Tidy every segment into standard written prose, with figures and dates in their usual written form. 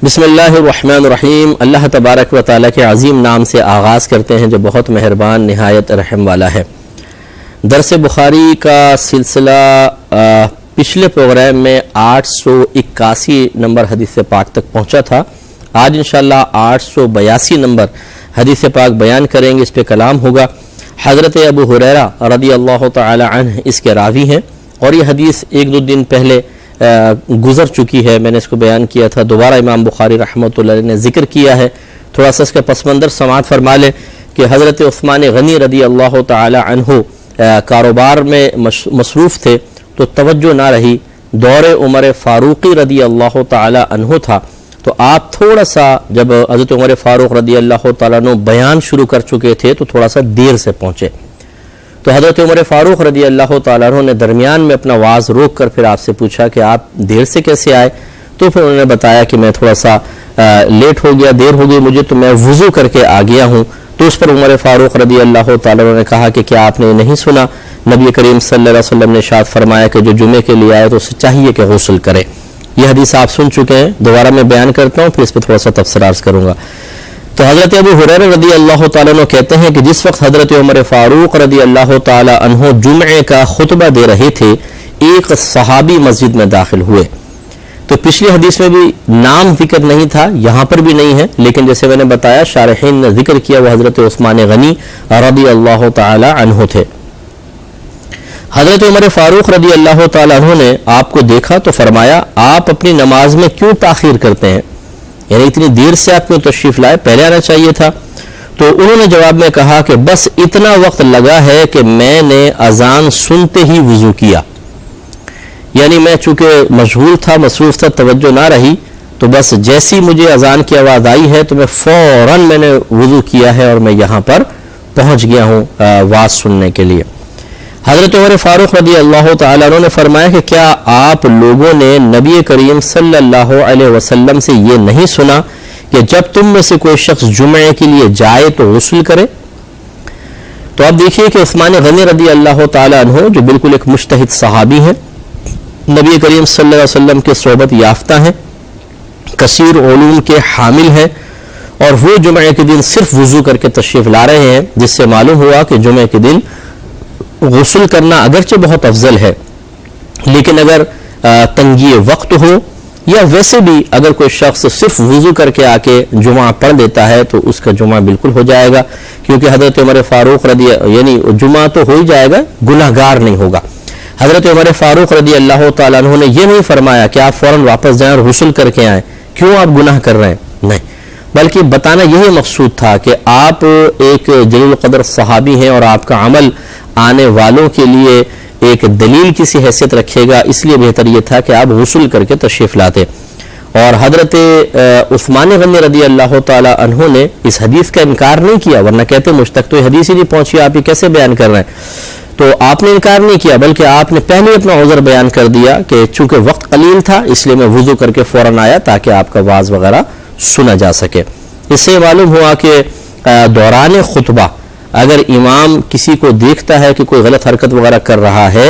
بسم اللہ الرحمن الرحیم۔ اللہ تبارک و تعالیٰ کے عظیم نام سے آغاز کرتے ہیں جو بہت مہربان نہایت رحم والا ہے۔ درس بخاری کا سلسلہ پچھلے پروگرام میں 881 نمبر حدیث پاک تک پہنچا تھا۔ آج انشاءاللہ 882 نمبر حدیث پاک بیان کریں گے، اس پہ کلام ہوگا۔ حضرت ابو ہریرہ رضی اللہ تعالی عنہ اس کے راوی ہیں، اور یہ حدیث ایک دو دن پہلے گزر چکی ہے، میں نے اس کو بیان کیا تھا، دوبارہ امام بخاری رحمۃ اللہ علیہ نے ذکر کیا ہے۔ تھوڑا سا اس کا پس منظر سماعت فرما لیں کہ حضرت عثمان غنی رضی اللہ تعالی عنہ کاروبار میں مصروف تھے تو توجہ نہ رہی، دور عمر فاروقی رضی اللہ تعالی عنہ تھا، تو آپ تھوڑا سا جب حضرت عمر فاروق رضی اللہ تعالیٰ عنہ بیان شروع کر چکے تھے تو تھوڑا سا دیر سے پہنچے، تو حضرت عمر فاروق رضی اللہ تعالیٰ عنہ نے درمیان میں اپنا واعظ روک کر پھر آپ سے پوچھا کہ آپ دیر سے کیسے آئے؟ تو پھر انہوں نے بتایا کہ میں تھوڑا سا لیٹ ہو گیا، دیر ہو گئی مجھے، تو میں وضو کر کے آ گیا ہوں۔ تو اس پر عمر فاروق رضی اللہ تعالیٰ عنہ نے کہا کہ کیا آپ نے نہیں سنا نبی کریم صلی اللہ علیہ وسلم نے ارشاد فرمایا کہ جو جمعے کے لیے آئے تو اسے چاہیے کہ غسل کرے۔ یہ حدیث آپ سن چکے ہیں، دوبارہ میں بیان کرتا ہوں، پھر اس پہ تھوڑا سا تفسیر عرض کروں گا۔ تو حضرت ابو ہریرہ رضی اللہ تعالیٰ عنہ کہتے ہیں کہ جس وقت حضرت عمر فاروق رضی اللہ تعالیٰ عنہ جمعے کا خطبہ دے رہے تھے، ایک صحابی مسجد میں داخل ہوئے۔ تو پچھلی حدیث میں بھی نام ذکر نہیں تھا، یہاں پر بھی نہیں ہے، لیکن جیسے میں نے بتایا شارحین نے ذکر کیا وہ حضرت عثمان غنی رضی اللہ تعالیٰ عنہ تھے۔ حضرت عمر فاروق رضی اللہ تعالیٰ عنہ نے آپ کو دیکھا تو فرمایا آپ اپنی نماز میں کیوں تاخیر کرتے ہیں؟ یعنی اتنی دیر سے آپ کیوں تشریف لائے، پہلے آنا چاہیے تھا۔ تو انہوں نے جواب میں کہا کہ بس اتنا وقت لگا ہے کہ میں نے اذان سنتے ہی وضو کیا، یعنی میں چونکہ مشغول تھا، مصروف تھا، توجہ نہ رہی، تو بس جیسی مجھے اذان کی آواز آئی ہے تو میں فوراً میں نے وضو کیا ہے اور میں یہاں پر پہنچ گیا ہوں واعظ سننے کے لیے۔ حضرت عمر فاروق رضی اللہ تعالیٰ عنہ نے فرمایا کہ کیا آپ لوگوں نے نبی کریم صلی اللہ علیہ وسلم سے یہ نہیں سنا کہ جب تم میں سے کوئی شخص جمعے کے لیے جائے تو غسل کرے؟ تو اب دیکھیے کہ عثمان غنی رضی اللہ تعالیٰ عنہ جو بالکل ایک مجتہد صحابی ہیں، نبی کریم صلی اللہ علیہ وسلم کے صحبت یافتہ ہیں، کثیر علوم کے حامل ہیں، اور وہ جمعے کے دن صرف وضو کر کے تشریف لا رہے ہیں، جس سے معلوم ہوا کہ جمعے کے دن غسل کرنا اگرچہ بہت افضل ہے، لیکن اگر تنگی وقت ہو یا ویسے بھی اگر کوئی شخص صرف وضو کر کے آ کے جمعہ پڑھ دیتا ہے تو اس کا جمعہ بالکل ہو جائے گا، کیونکہ حضرت عمر فاروق یعنی جمعہ تو ہو ہی جائے گا، گناہ گار نہیں ہوگا۔ حضرت عمر فاروق رضی اللہ تعالیٰ عنہ نے یہ نہیں فرمایا کہ آپ فوراً واپس جائیں اور غسل کر کے آئیں، کیوں آپ گناہ کر رہے ہیں، نہیں، بلکہ بتانا یہی مقصود تھا کہ آپ ایک جلیل القدر صحابی ہیں اور آپ کا عمل آنے والوں کے لیے ایک دلیل کی سی حیثیت رکھے گا، اس لیے بہتر یہ تھا کہ آپ غسل کر کے تشریف لاتے۔ اور حضرت عثمان غنی رضی اللہ تعالی عنہ نے اس حدیث کا انکار نہیں کیا، ورنہ کہتے مجھ تک تو یہ حدیث ہی نہیں پہنچی، آپ یہ کیسے بیان کر رہے ہیں؟ تو آپ نے انکار نہیں کیا، بلکہ آپ نے پہلے اپنا عذر بیان کر دیا کہ چونکہ وقت قلیل تھا اس لیے میں وضو کر کے فوراً آیا تاکہ آپ کا واعظ وغیرہ سنا جا سکے۔ اس سے معلوم ہوا کہ دوران خطبہ اگر امام کسی کو دیکھتا ہے کہ کوئی غلط حرکت وغیرہ کر رہا ہے،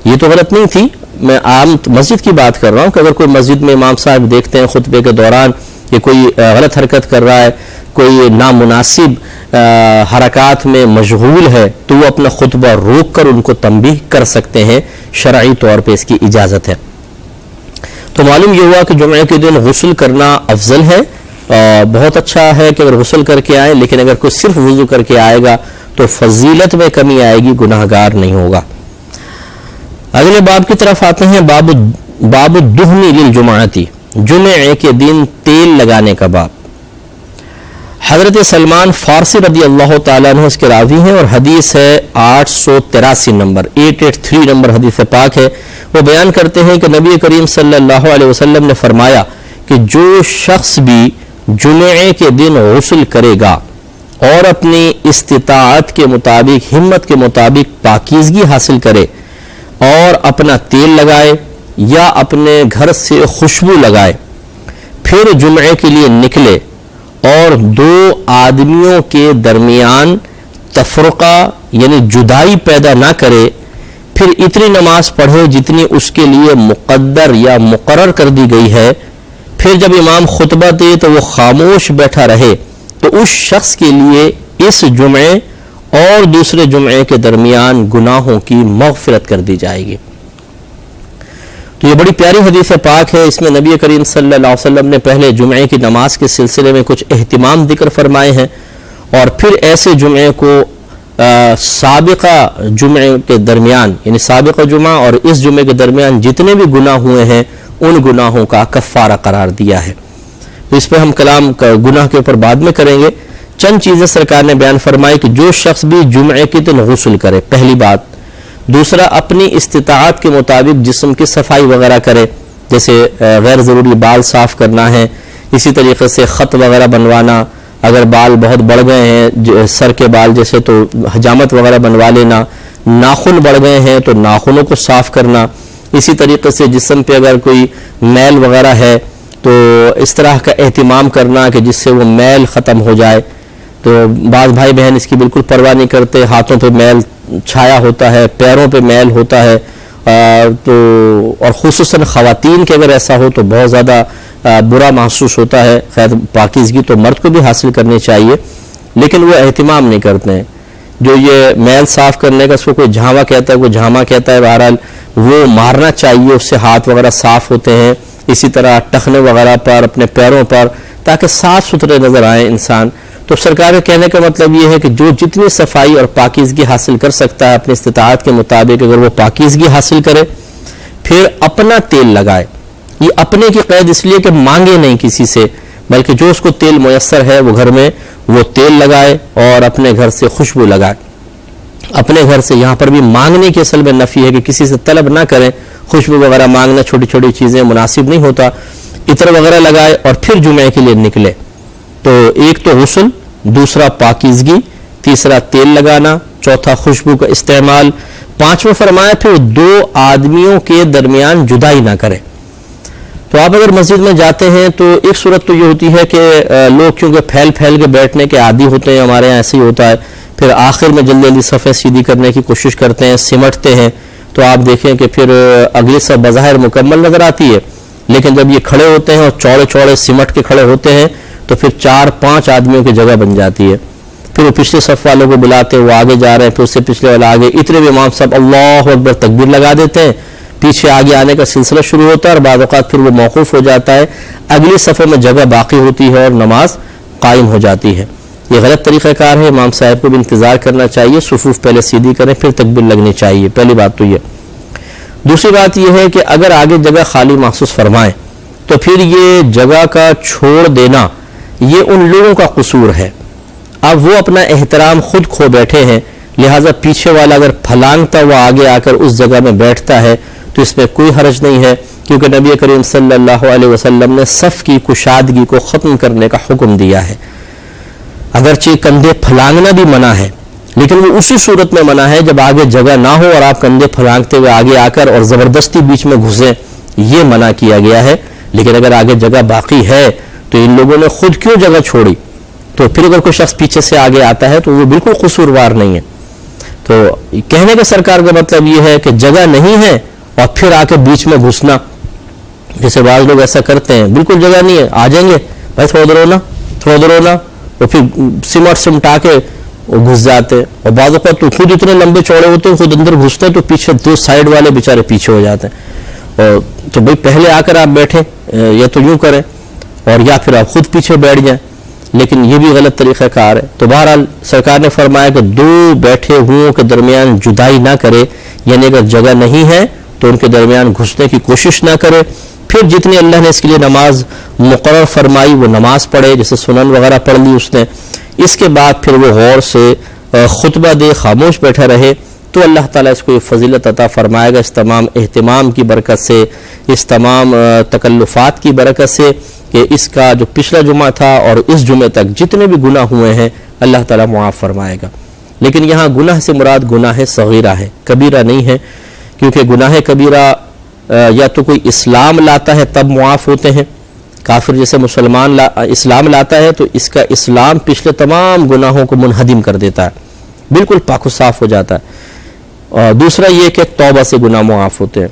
یہ تو غلط نہیں تھی، میں عام مسجد کی بات کر رہا ہوں کہ اگر کوئی مسجد میں امام صاحب دیکھتے ہیں خطبے کے دوران کہ کوئی غلط حرکت کر رہا ہے، کوئی نامناسب حرکات میں مشغول ہے، تو وہ اپنا خطبہ روک کر ان کو تنبیہ کر سکتے ہیں، شرعی طور پہ اس کی اجازت ہے۔ تو معلوم یہ ہوا کہ جمعے کے دن غسل کرنا افضل ہے، بہت اچھا ہے کہ اگر غسل کر کے آئے، لیکن اگر کوئی صرف وضو کر کے آئے گا تو فضیلت میں کمی آئے گی، گناہ گار نہیں ہوگا۔ اگلے باب کی طرف آتے ہیں، باب الدہن للجمعتی، جمعے کے دن تیل لگانے کا باب۔ حضرت سلمان فارسی رضی اللہ تعالیٰ عنہ اس کے راوی ہیں، اور حدیث ہے 883 نمبر 883 نمبر حدیث پاک ہے۔ وہ بیان کرتے ہیں کہ نبی کریم صلی اللہ علیہ وسلم نے فرمایا کہ جو شخص بھی جمعے کے دن غسل کرے گا اور اپنی استطاعت کے مطابق، ہمت کے مطابق پاکیزگی حاصل کرے اور اپنا تیل لگائے یا اپنے گھر سے خوشبو لگائے، پھر جمعے کے لیے نکلے اور دو آدمیوں کے درمیان تفرقہ یعنی جدائی پیدا نہ کرے، پھر اتنی نماز پڑھے جتنی اس کے لیے مقدر یا مقرر کر دی گئی ہے، پھر جب امام خطبہ دے تو وہ خاموش بیٹھا رہے تو اس شخص کے لیے اس جمعے اور دوسرے جمعے کے درمیان گناہوں کی مغفرت کر دی جائے گی۔ تو یہ بڑی پیاری حدیث پاک ہے، اس میں نبی کریم صلی اللہ علیہ وسلم نے پہلے جمعے کی نماز کے سلسلے میں کچھ اہتمام ذکر فرمائے ہیں، اور پھر ایسے جمعے کو سابقہ جمعے کے درمیان، یعنی سابقہ جمعہ اور اس جمعے کے درمیان جتنے بھی گناہ ہوئے ہیں ان گناہوں کا کفارہ قرار دیا ہے۔ تو اس پہ ہم کلام گناہ کے اوپر بعد میں کریں گے۔ چند چیزیں سرکار نے بیان فرمائی کہ جو شخص بھی جمعے کے دن غسل کرے، پہلی بات، دوسرا اپنی استطاعت کے مطابق جسم کی صفائی وغیرہ کرے، جیسے غیر ضروری بال صاف کرنا ہے، اسی طریقے سے خط وغیرہ بنوانا، اگر بال بہت بڑھ گئے ہیں سر کے بال جیسے تو حجامت وغیرہ بنوا لینا، ناخن بڑھ گئے ہیں تو ناخنوں کو صاف کرنا، اسی طریقے سے جسم پہ اگر کوئی میل وغیرہ ہے تو اس طرح کا اہتمام کرنا کہ جس سے وہ میل ختم ہو جائے۔ تو بعض بھائی بہن اس کی بالکل پرواہ نہیں کرتے، ہاتھوں پہ میل چھایا ہوتا ہے، پیروں پہ میل ہوتا ہے، تو اور خصوصاً خواتین کے اگر ایسا ہو تو بہت زیادہ برا محسوس ہوتا ہے۔ خیر پاکیزگی تو مرد کو بھی حاصل کرنی چاہیے، لیکن وہ اہتمام نہیں کرتے ہیں۔ جو یہ میل صاف کرنے کا اس کو کوئی جھاما کہتا ہے، کوئی جھاما کہتا ہے، بہرحال وہ مارنا چاہیے، اس سے ہاتھ وغیرہ صاف ہوتے ہیں، اسی طرح ٹخنے وغیرہ پر، اپنے پیروں پر، تاکہ صاف ستھرے نظر آئیں انسان۔ تو سرکار کے کہنے کا مطلب یہ ہے کہ جو جتنی صفائی اور پاکیزگی حاصل کر سکتا ہے اپنی استطاعت کے مطابق اگر وہ پاکیزگی حاصل کرے، پھر اپنا تیل لگائے۔ یہ اپنے کی قید اس لیے کہ مانگے نہیں کسی سے، بلکہ جو اس کو تیل میسر ہے وہ گھر میں وہ تیل لگائے اور اپنے گھر سے خوشبو لگائے۔ اپنے گھر سے، یہاں پر بھی مانگنے کی اصل میں نفی ہے کہ کسی سے طلب نہ کریں، خوشبو وغیرہ مانگنا چھوٹی چھوٹی چیزیں مناسب نہیں ہوتا، عطر وغیرہ لگائے اور پھر جمعے کے لیے نکلے۔ تو ایک تو غسل، دوسرا پاکیزگی، تیسرا تیل لگانا، چوتھا خوشبو کا استعمال، پانچواں فرمایا پھر دو آدمیوں کے درمیان جدائی نہ کرے۔ تو آپ اگر مسجد میں جاتے ہیں تو ایک صورت تو یہ ہوتی ہے کہ لوگ کیونکہ پھیل پھیل کے بیٹھنے کے عادی ہوتے ہیں، ہمارے یہاں ایسے ہی ہوتا ہے، پھر آخر میں جلدی جلدی صفیں سیدھی کرنے کی کوشش کرتے ہیں، سمٹتے ہیں، تو آپ دیکھیں کہ پھر اگلی صف بظاہر مکمل نظر آتی ہے، لیکن جب یہ کھڑے ہوتے ہیں اور چوڑے چوڑے سمٹ کے کھڑے ہوتے ہیں تو پھر 4-5 آدمیوں کی جگہ بن جاتی ہے۔ پھر وہ پچھلے صف والوں کو بلاتے ہیں، وہ آگے جا رہے ہیں، پھر اس سے پچھلے والا آگے، اتنے بھی امام صاحب اللہ اکبر تکبیر لگا دیتے ہیں، پیچھے آگے آنے کا سلسلہ شروع ہوتا ہے اور بعض اوقات پھر وہ موقوف ہو جاتا ہے، اگلی صفوں میں جگہ باقی ہوتی ہے اور نماز قائم ہو جاتی ہے۔ یہ غلط طریقہ کار ہے، امام صاحب کو بھی انتظار کرنا چاہیے، صفوف پہلے سیدھی کریں پھر تکبیر لگنی چاہیے، پہلی بات تو یہ۔ دوسری بات یہ ہے کہ اگر آگے جگہ خالی محسوس فرمائیں تو پھر یہ جگہ کا چھوڑ دینا یہ ان لوگوں کا قصور ہے۔ اب وہ اپنا احترام خود کھو بیٹھے ہیں، لہٰذا پیچھے والا اگر پھلانگتا ہوا آگے آ کر اس جگہ میں بیٹھتا ہے تو اس میں کوئی حرج نہیں ہے، کیونکہ نبی کریم صلی اللہ علیہ وسلم نے صف کی کشادگی کو ختم کرنے کا حکم دیا ہے۔ اگرچہ کندھے پھلانگنا بھی منع ہے، لیکن وہ اسی صورت میں منع ہے جب آگے جگہ نہ ہو اور آپ کندھے پھلانگتے ہوئے آگے آ کر اور زبردستی بیچ میں گھسیں، یہ منع کیا گیا ہے۔ لیکن اگر آگے جگہ باقی ہے تو ان لوگوں نے خود کیوں جگہ چھوڑی؟ تو پھر اگر کوئی شخص پیچھے سے آگے آتا ہے تو وہ بالکل قصوروار نہیں ہے۔ تو کہنے کا سرکار کا مطلب یہ ہے کہ جگہ نہیں ہے اور پھر آ کے بیچ میں گھسنا، جیسے بعض لوگ ایسا کرتے ہیں، بالکل جگہ نہیں ہے، آ جائیں گے بھائی تھوڑا دیر ہونا تھوڑا دیر ہونا، اور پھر سمٹا کے وہ گھس جاتے ہیں، اور بعض اوقات تو خود اتنے لمبے چوڑے ہوتے ہیں، خود اندر گھستے ہیں تو پیچھے دو سائیڈ والے بیچارے پیچھے ہو جاتے ہیں۔ اور تو بھائی پہلے آ کر آپ بیٹھیں، یا تو یوں کریں اور یا پھر آپ خود پیچھے بیٹھ جائیں، لیکن یہ بھی غلط طریقہ کار ہے۔ تو بہرحال سرکار نے فرمایا کہ دو بیٹھے ہوئوں کے درمیان جدائی نہ کرے، یعنی اگر جگہ نہیں ہے تو ان کے درمیان گھسنے کی کوشش نہ کرے۔ پھر جتنی اللہ نے اس کے لیے نماز مقرر فرمائی وہ نماز پڑھے، جیسے سنن وغیرہ پڑھ لی اس نے، اس کے بعد پھر وہ غور سے خطبہ دے، خاموش بیٹھا رہے، تو اللہ تعالیٰ اس کو یہ فضیلت عطا فرمائے گا اس تمام اہتمام کی برکت سے، اس تمام تکلفات کی برکت سے، کہ اس کا جو پچھلا جمعہ تھا اور اس جمعے تک جتنے بھی گناہ ہوئے ہیں اللہ تعالیٰ معاف فرمائے گا۔ لیکن یہاں گناہ سے مراد گناہ صغیرہ ہے، کبیرہ نہیں ہے، کیونکہ گناہ کبیرہ یا تو کوئی اسلام لاتا ہے تب معاف ہوتے ہیں، کافر جیسے مسلمان اسلام لاتا ہے تو اس کا اسلام پچھلے تمام گناہوں کو منہدم کر دیتا ہے، بالکل پاک و صاف ہو جاتا ہے۔ اور دوسرا یہ کہ توبہ سے گناہ معاف ہوتے ہیں۔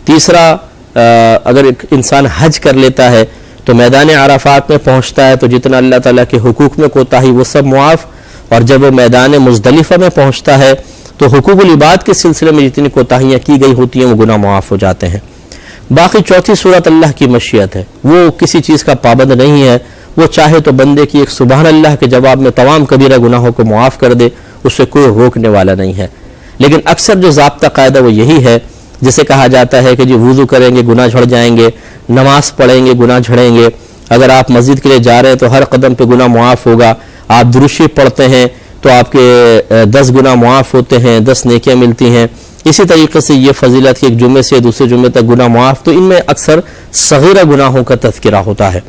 تیسرا اگر ایک انسان حج کر لیتا ہے تو میدان عرفات میں پہنچتا ہے تو جتنا اللہ تعالیٰ کے حقوق میں کوتاہی وہ سب معاف، اور جب وہ میدان مزدلفہ میں پہنچتا ہے تو حقوق العباد کے سلسلے میں جتنی کوتاہیاں کی گئی ہوتی ہیں وہ گناہ معاف ہو جاتے ہیں۔ باقی چوتھی صورت اللہ کی مشیت ہے، وہ کسی چیز کا پابند نہیں ہے، وہ چاہے تو بندے کی ایک سبحان اللہ کے جواب میں تمام کبیرہ گناہوں کو معاف کر دے، اس سے کوئی روکنے والا نہیں ہے۔ لیکن اکثر جو ضابطہ قاعدہ وہ یہی ہے، جسے کہا جاتا ہے کہ جی وضو کریں گے گناہ جھڑ جائیں گے، نماز پڑھیں گے گناہ جھڑیں گے، اگر آپ مسجد کے لیے جا رہے ہیں تو ہر قدم پہ گناہ معاف ہوگا، آپ درود شریف پڑھتے ہیں تو آپ کے 10 گناہ معاف ہوتے ہیں، 10 نیکیاں ملتی ہیں۔ اسی طریقے سے یہ فضیلت کہ ایک جمعے سے دوسرے جمعے تک گناہ معاف، تو ان میں اکثر صغیرہ گناہوں کا تذکرہ ہوتا ہے،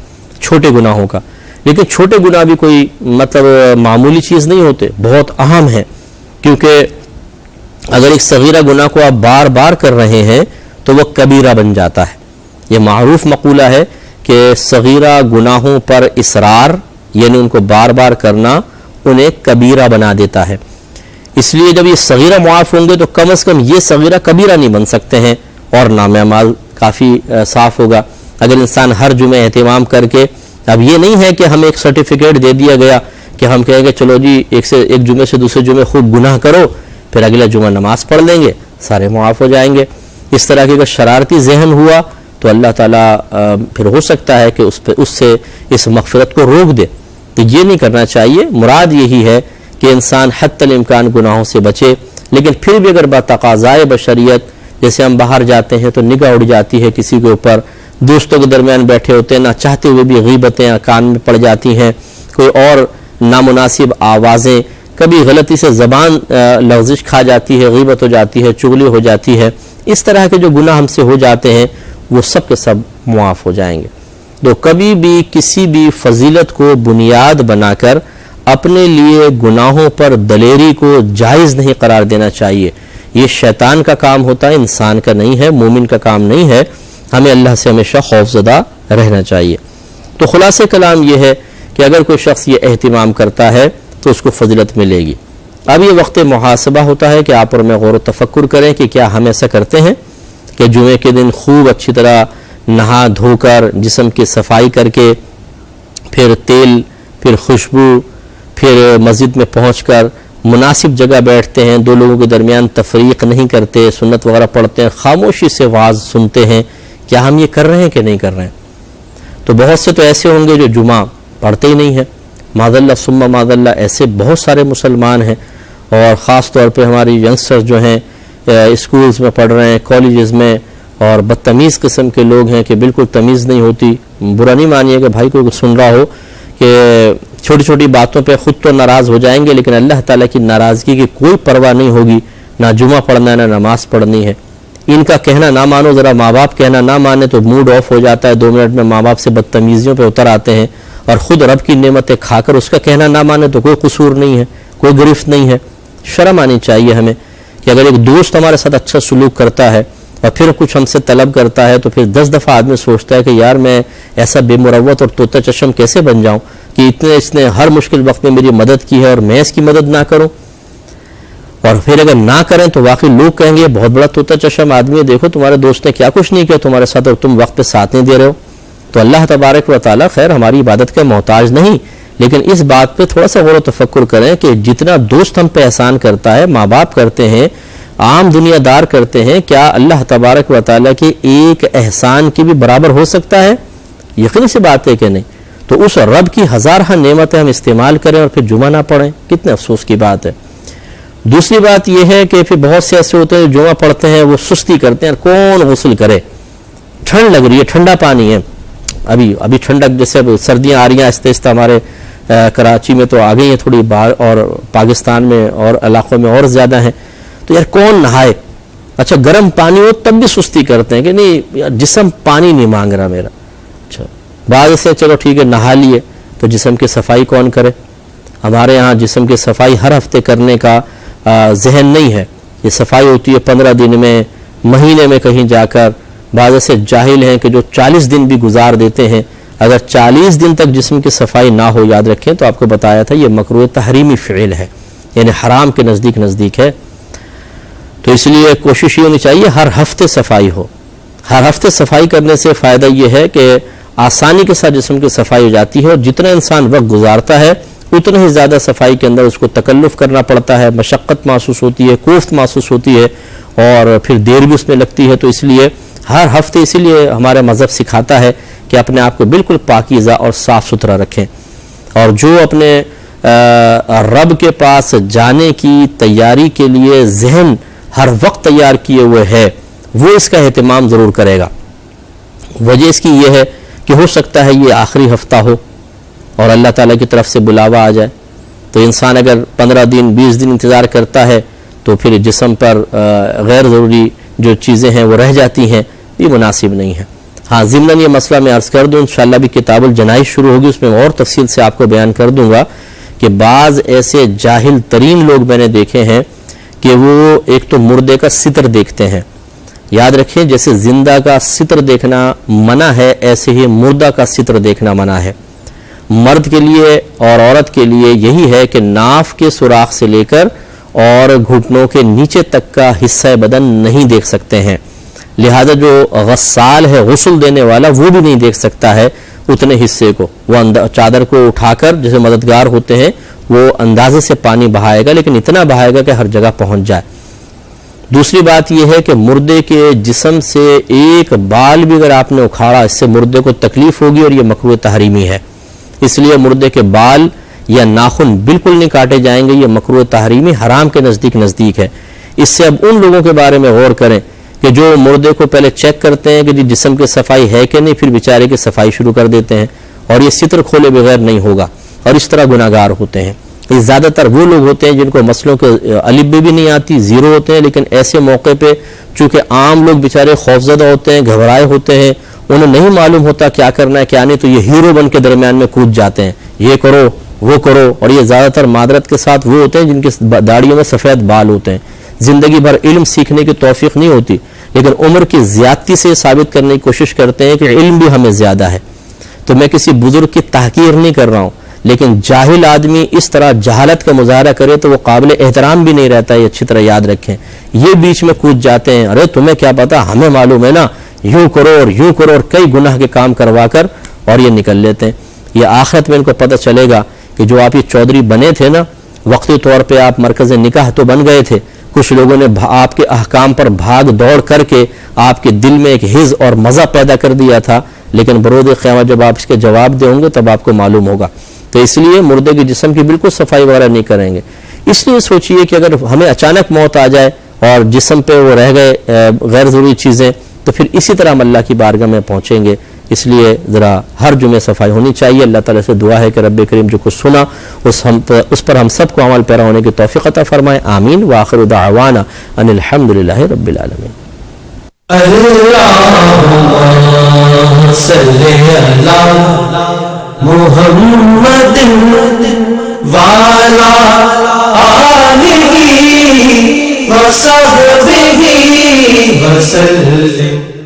چھوٹے گناہوں کا۔ لیکن چھوٹے گناہ بھی کوئی معمولی چیز نہیں ہوتے، بہت اہم ہیں، کیونکہ اگر ایک صغیرہ گناہ کو آپ بار بار کر رہے ہیں تو وہ کبیرہ بن جاتا ہے۔ یہ معروف مقولہ ہے کہ صغیرہ گناہوں پر اصرار، یعنی ان کو بار بار کرنا، انہیں کبیرہ بنا دیتا ہے۔ اس لیے جب یہ صغیرہ معاف ہوں گے تو کم از کم یہ صغیرہ کبیرہ نہیں بن سکتے ہیں، اور نام اعمال کافی صاف ہوگا۔ اگر انسان ہر جمعہ اہتمام کر کے، اب یہ نہیں ہے کہ ہمیں ایک سرٹیفکیٹ دے دیا گیا کہ ہم کہیں گے چلو جی ایک جمعے سے دوسرے جمعے خوب گناہ کرو، پھر اگلا جمعہ نماز پڑھ لیں گے سارے معاف ہو جائیں گے۔ اس طرح کے اگر شرارتی ذہن ہوا تو اللہ تعالیٰ پھر ہو سکتا ہے کہ اس سے اس مغفرت کو روک دے۔ تو یہ نہیں کرنا چاہیے، مراد یہی ہے کہ انسان حتی الامکان گناہوں سے بچے۔ لیکن پھر بھی اگر بتقاضائے بشریت، جیسے ہم باہر جاتے ہیں تو نگاہ اڑ جاتی ہے کسی کے اوپر، دوستوں کے درمیان بیٹھے ہوتے ہیں، نہ چاہتے ہوئے بھی غیبتیں کان میں پڑ جاتی ہیں، کوئی اور نامناسب آوازیں، کبھی غلطی سے زبان لغزش کھا جاتی ہے، غیبت ہو جاتی ہے، چغلی ہو جاتی ہے، اس طرح کے جو گناہ ہم سے ہو جاتے ہیں وہ سب کے سب معاف ہو جائیں گے۔ تو کبھی بھی کسی بھی فضیلت کو بنیاد بنا کر اپنے لیے گناہوں پر دلیری کو جائز نہیں قرار دینا چاہیے۔ یہ شیطان کا کام ہوتا ہے، انسان کا نہیں ہے، مومن کا کام نہیں ہے۔ ہمیں اللہ سے ہمیشہ خوف زدہ رہنا چاہیے۔ تو خلاصہ کلام یہ ہے کہ اگر کوئی شخص یہ اہتمام کرتا ہے تو اس کو فضیلت ملے گی۔ اب یہ وقت محاسبہ ہوتا ہے کہ آپ اور میں غور و تفکر کریں کہ کیا ہم ایسا کرتے ہیں کہ جمعے کے دن خوب اچھی طرح نہا دھو کر، جسم کی صفائی کر کے، پھر تیل، پھر خوشبو، پھر مسجد میں پہنچ کر مناسب جگہ بیٹھتے ہیں، دو لوگوں کے درمیان تفریق نہیں کرتے، سنت وغیرہ پڑھتے ہیں، خاموشی سے وعظ سنتے ہیں۔ کیا ہم یہ کر رہے ہیں کہ نہیں کر رہے ہیں؟ تو بہت سے تو ایسے ہوں گے جو جمعہ پڑھتے ہی نہیں ہیں، معاذ اللہ ثم معاذ اللہ، ایسے بہت سارے مسلمان ہیں۔ اور خاص طور پہ ہماری ینگسٹر جو ہیں اسکولز میں پڑھ رہے ہیں، کالجز میں، اور بدتمیز قسم کے لوگ ہیں کہ بالکل تمیز نہیں ہوتی۔ برا نہیں مانیے کہ بھائی کوئی سن رہا ہو کہ چھوٹی چھوٹی باتوں پہ خود تو ناراض ہو جائیں گے، لیکن اللہ تعالیٰ کی ناراضگی کی کوئی پرواہ نہیں ہوگی، نہ جمعہ پڑھنا ہے نہ نماز پڑھنی ہے۔ ان کا کہنا نہ مانو، ذرا ماں باپ کہنا نہ مانے تو موڈ آف ہو جاتا ہے، 2 منٹ میں ماں باپ سے بدتمیزیوں پہ اتر آتے ہیں، اور خود رب کی نعمتیں کھا کر اس کا کہنا نہ مانے تو کوئی قصور نہیں ہے، کوئی گرفت نہیں ہے۔ شرم آنی چاہیے ہمیں کہ اگر ایک دوست ہمارے ساتھ اچھا سلوک کرتا ہے اور پھر کچھ ہم سے طلب کرتا ہے تو پھر 10 دفعہ آدمی سوچتا ہے کہ یار میں ایسا بے مروت اور طوطا چشم کیسے بن جاؤں کہ اس نے ہر مشکل وقت میں میری مدد کی ہے اور میں اس کی مدد نہ کروں۔ اور پھر اگر نہ کریں تو واقعی لوگ کہیں گے بہت بڑا طوطا چشم آدمی ہے، دیکھو تمہارے دوست نے کیا کچھ نہیں کیا تمہارے ساتھ اور تم وقت پہ ساتھ نہیں دے رہے ہو۔ تو اللہ تبارک و تعالیٰ خیر ہماری عبادت کا محتاج نہیں، لیکن اس بات پہ تھوڑا سا غور و تفکر کریں کہ جتنا دوست ہم پہ احسان کرتا ہے، ماں باپ کرتے ہیں، عام دنیا دار کرتے ہیں، کیا اللہ تبارک و تعالیٰ کے ایک احسان کی بھی برابر ہو سکتا ہے؟ یقینی سی بات ہے کہ نہیں۔ تو اس رب کی ہزارہ نعمتیں ہم استعمال کریں اور پھر جمعہ نہ پڑھیں، کتنے افسوس کی بات ہے۔ دوسری بات یہ ہے کہ پھر بہت سے ایسے ہوتے ہیں جو جمعہ پڑھتے ہیں وہ سستی کرتے ہیں، کون غسل کرے، ٹھنڈ لگ رہی ہے، ٹھنڈا پانی ہے، ابھی ٹھنڈک، جیسے اب سردیاں آ رہی ہیں آہستہ آہستہ، ہمارے کراچی میں تو آ گئی ہیں تھوڑی بار، اور پاکستان میں اور علاقوں میں اور زیادہ ہیں، تو یار کون نہائے؟ اچھا گرم پانی ہو تب بھی سستی کرتے ہیں کہ نہیں یار جسم پانی نہیں مانگ رہا میرا۔ اچھا بعض سے چلو ٹھیک ہے نہا لیے، تو جسم کی صفائی کون کرے؟ ہمارے ہاں جسم کی صفائی ہر ہفتے کرنے کا ذہن نہیں ہے، یہ صفائی ہوتی ہے 15 دن میں، مہینے میں کہیں جا کر۔ بعض سے جاہل ہیں کہ جو 40 دن بھی گزار دیتے ہیں۔ اگر 40 دن تک جسم کی صفائی نہ ہو، یاد رکھیں تو آپ کو بتایا تھا یہ مکروہ تحریمی فعل ہے، یعنی حرام کے نزدیک ہے۔ تو اس لیے کوشش یہ ہونی چاہیے ہر ہفتے صفائی ہو۔ ہر ہفتے صفائی کرنے سے فائدہ یہ ہے کہ آسانی کے ساتھ جسم کی صفائی ہو جاتی ہے، اور جتنا انسان وقت گزارتا ہے اتنا ہی زیادہ صفائی کے اندر اس کو تکلف کرنا پڑتا ہے، مشقت محسوس ہوتی ہے، کوفت محسوس ہوتی ہے، اور پھر دیر بھی اس میں لگتی ہے. تو اس لیے ہر ہفتے اسی لیے ہمارا مذہب سکھاتا ہے کہ اپنے آپ کو بالکل پاکیزہ اور صاف ستھرا رکھیں، اور جو اپنے رب کے پاس جانے کی تیاری کے لیے ذہن ہر وقت تیار کیے ہوئے ہے وہ اس کا اہتمام ضرور کرے گا. وجہ اس کی یہ ہے کہ ہو سکتا ہے یہ آخری ہفتہ ہو اور اللہ تعالیٰ کی طرف سے بلاوا آ جائے، تو انسان اگر 15 دن 20 دن انتظار کرتا ہے تو پھر جسم پر غیر ضروری جو چیزیں ہیں وہ رہ جاتی ہیں، یہ مناسب نہیں ہے. ہاں ضمن یہ مسئلہ میں عرض کر دوں، انشاءاللہ بھی کتاب الجنائز شروع ہوگی، اس میں اور تفصیل سے آپ کو بیان کر دوں گا کہ بعض ایسے جاہل ترین لوگ میں نے دیکھے ہیں کہ وہ ایک تو مردے کا ستر دیکھتے ہیں. یاد رکھیں جیسے زندہ کا ستر دیکھنا منع ہے، ایسے ہی مردہ کا ستر دیکھنا منع ہے. مرد کے لیے اور عورت کے لیے یہی ہے کہ ناف کے سوراخ سے لے کر اور گھٹنوں کے نیچے تک کا حصہ بدن نہیں دیکھ سکتے ہیں، لہذا جو غسال ہے غسل دینے والا وہ بھی نہیں دیکھ سکتا ہے اتنے حصے کو. وہ چادر کو اٹھا کر جیسے مددگار ہوتے ہیں وہ اندازے سے پانی بہائے گا، لیکن اتنا بہائے گا کہ ہر جگہ پہنچ جائے. دوسری بات یہ ہے کہ مردے کے جسم سے ایک بال بھی اگر آپ نے اکھاڑا اس سے مردے کو تکلیف ہوگی اور یہ مکروہ تحریمی ہے، اس لیے مردے کے بال یا ناخن بالکل نہیں کاٹے جائیں گے، یہ مکروہ تحریمی حرام کے نزدیک ہے. اس سے اب ان لوگوں کے بارے میں غور کریں کہ جو مردے کو پہلے چیک کرتے ہیں کہ جسم کی صفائی ہے کہ نہیں، پھر بیچارے کی صفائی شروع کر دیتے ہیں اور یہ ستر کھولے بغیر نہیں ہوگا، اور اس طرح گناہگار ہوتے ہیں. یہ زیادہ تر وہ لوگ ہوتے ہیں جن کو مسئلوں کے الف بے بھی نہیں آتی، زیرو ہوتے ہیں، لیکن ایسے موقع پہ چونکہ عام لوگ بیچارے خوفزدہ ہوتے ہیں، گھبرائے ہوتے ہیں، انہیں نہیں معلوم ہوتا کیا کرنا ہے کیا نہیں، تو یہ ہیرو بن کے درمیان میں کود جاتے ہیں، یہ کرو وہ کرو. اور یہ زیادہ تر معذرت کے ساتھ وہ ہوتے ہیں جن کی داڑھیوں میں سفید بال ہوتے ہیں. زندگی بھر علم سیکھنے کی توفیق نہیں ہوتی، لیکن عمر کی زیادتی سے ثابت کرنے کی کوشش کرتے ہیں کہ علم بھی ہمیں زیادہ ہے. تو میں کسی بزرگ کی تحقیر نہیں کر رہا ہوں، لیکن جاہل آدمی اس طرح جہالت کا مظاہرہ کرے تو وہ قابل احترام بھی نہیں رہتا. یہ اچھی طرح یاد رکھیں. یہ بیچ میں کود جاتے ہیں، ارے تمہیں کیا پتا، ہمیں معلوم ہے نا، یوں کرو اور یوں کرو، اور کئی گناہ کے کام کروا کر اور یہ نکل لیتے ہیں. یہ آخرت میں ان کو پتہ چلے گا کہ جو آپ یہ چودھری بنے تھے نا، وقتی طور پہ آپ مرکز نکاح تو بن گئے تھے، کچھ لوگوں نے آپ کے احکام پر بھاگ دوڑ کر کے آپ کے دل میں ایک حز اور مزہ پیدا کر دیا تھا، لیکن برود قیامت جب آپ اس کے جواب دیں گے تب آپ کو معلوم ہوگا. تو اس لیے مردے کے جسم کی بالکل صفائی وغیرہ نہیں کریں گے. اس لیے سوچئے کہ اگر ہمیں اچانک موت آ جائے اور جسم پہ وہ رہ گئے غیر ضروری چیزیں، تو پھر اسی طرح ہم اللہ کی بارگاہ میں پہنچیں گے. اس لیے ذرا ہر جمعے صفائی ہونی چاہیے. اللہ تعالیٰ سے دعا ہے کہ رب کریم جو کچھ سنا اس پر ہم سب کو عمل پیرا ہونے کی توفیق عطا فرمائے. آمین. وآخر دعوانا ان الحمدللہ رب العالمین. اللهم صل على محمد وعلى آله وصحبه وسلم.